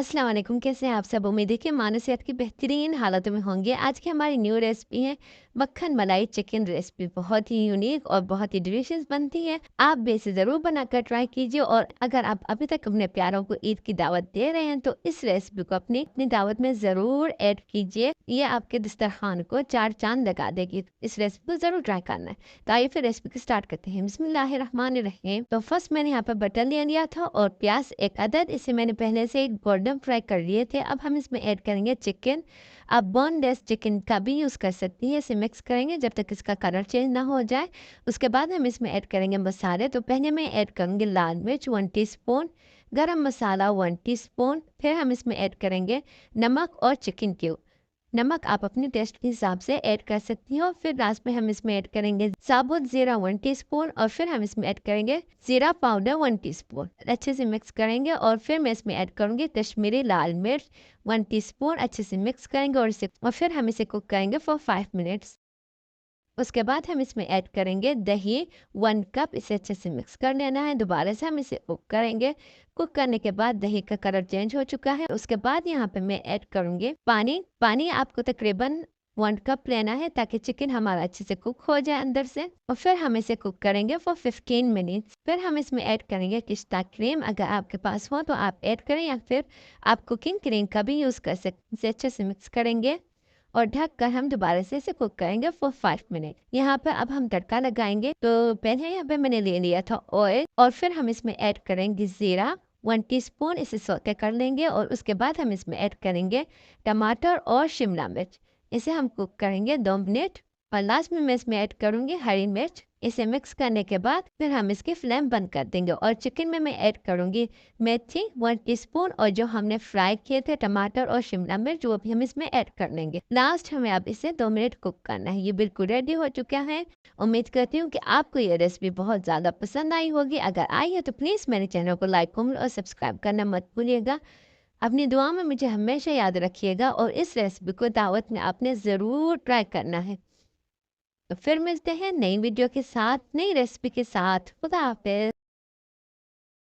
अस्सलाम वालेकुम, कैसे हैं आप सब? उम्मीद है कि मानो सेहत की बेहतरीन हालतों में होंगे। आज की हमारी न्यू रेसिपी है मक्खन मलाई चिकन रेसिपी। बहुत ही यूनिक और बहुत ही डिलीशियस बनती है। आप भी इसे ज़रूर बनाकर ट्राई कीजिए। और अगर आप अभी तक अपने प्यारों को ईद की दावत दे रहे हैं तो इस रेसिपी को अपनी दावत में ज़रूर ऐड कीजिए। ये आपके दस्तरखान को चार चांद लगा देगी। इस रेसिपी को ज़रूर ट्राई करना है। तो आइए फिर रेसिपी को स्टार्ट करते हैं। बिस्मिल्लाहिर्रहमानिर्रहीम। तो फर्स्ट मैंने यहाँ पर बटर ले लिया था और प्याज एक अदद, इसे मैंने पहले से गोल्डन फ्राई कर लिए थे। अब हम इसमें ऐड करेंगे चिकन। आप बोनलेस चिकन का भी यूज़ कर सकती हैं। इसे मिक्स करेंगे जब तक इसका कलर चेंज ना हो जाए। उसके बाद हम इसमें ऐड करेंगे मसाले। तो पहले मैं ऐड करूँगी लाल मिर्च 1 टीस्पून, गरम मसाला 1 टीस्पून, फिर हम इसमें ऐड करेंगे नमक और चिकन क्यूब। नमक आप अपने टेस्ट के हिसाब से ऐड कर सकती हो। फिर लास्ट में हम इसमें ऐड करेंगे साबुत ज़ीरा 1 टीस्पून और फिर हम इसमें ऐड करेंगे ज़ीरा पाउडर 1 टीस्पून। अच्छे से मिक्स करेंगे और फिर मैं इसमें ऐड करूँगी कश्मीरी लाल मिर्च 1 टीस्पून। अच्छे से मिक्स करेंगे और फिर हम इसे कुक करेंगे फॉर 5 मिनट्स। उसके बाद हम इसमें ऐड करेंगे दही 1 कप। इसे अच्छे से मिक्स कर लेना है। दोबारा से हम इसे कुक करेंगे। कुक करने के बाद दही का कलर चेंज हो चुका है। उसके बाद यहाँ पे मैं ऐड करूँगी पानी आपको तकरीबन 1 कप लेना है ताकि चिकन हमारा अच्छे से कुक हो जाए अंदर से। और फिर हम इसे कुक करेंगे फॉर 15 मिनट्स। फिर हम इसमें ऐड करेंगे पिस्ता क्रीम। अगर आपके पास हो तो आप ऐड करें या फिर आप कुकिंग क्रीम का भी यूज़ कर सकते हैं। इसे अच्छे से मिक्स करेंगे और ढककर हम दोबारा से इसे कुक करेंगे फॉर 5 मिनट। यहाँ पर अब हम तड़का लगाएंगे। तो पहले यहाँ पे मैंने ले लिया था ऑयल और फिर हम इसमें ऐड करेंगे ज़ीरा 1 टीस्पून। इसे सौते कर लेंगे और उसके बाद हम इसमें ऐड करेंगे टमाटर और शिमला मिर्च। इसे हम कुक करेंगे 2 मिनट। और लास्ट में मैं इसमें ऐड करूँगी हरी मिर्च। इसे मिक्स करने के बाद फिर हम इसकी फ्लेम बंद कर देंगे और चिकन में मैं ऐड करूँगी मेथी 1 टीस्पून और जो हमने फ्राई किए थे टमाटर और शिमला मिर्च वो भी हम इसमें ऐड कर लेंगे। लास्ट हमें अब इसे 2 मिनट कुक करना है। ये बिल्कुल रेडी हो चुका है। उम्मीद करती हूँ कि आपको ये रेसिपी बहुत ज़्यादा पसंद आई होगी। अगर आई है तो प्लीज़ मेरे चैनल को लाइक कमेंट और सब्सक्राइब करना मत भूलिएगा। अपनी दुआ में मुझे हमेशा याद रखिएगा और इस रेसिपी को दावत में आपने ज़रूर ट्राई करना है। तो फिर मिलते हैं नई वीडियो के साथ, नई रेसिपी के साथ। खुदा हाफिज़।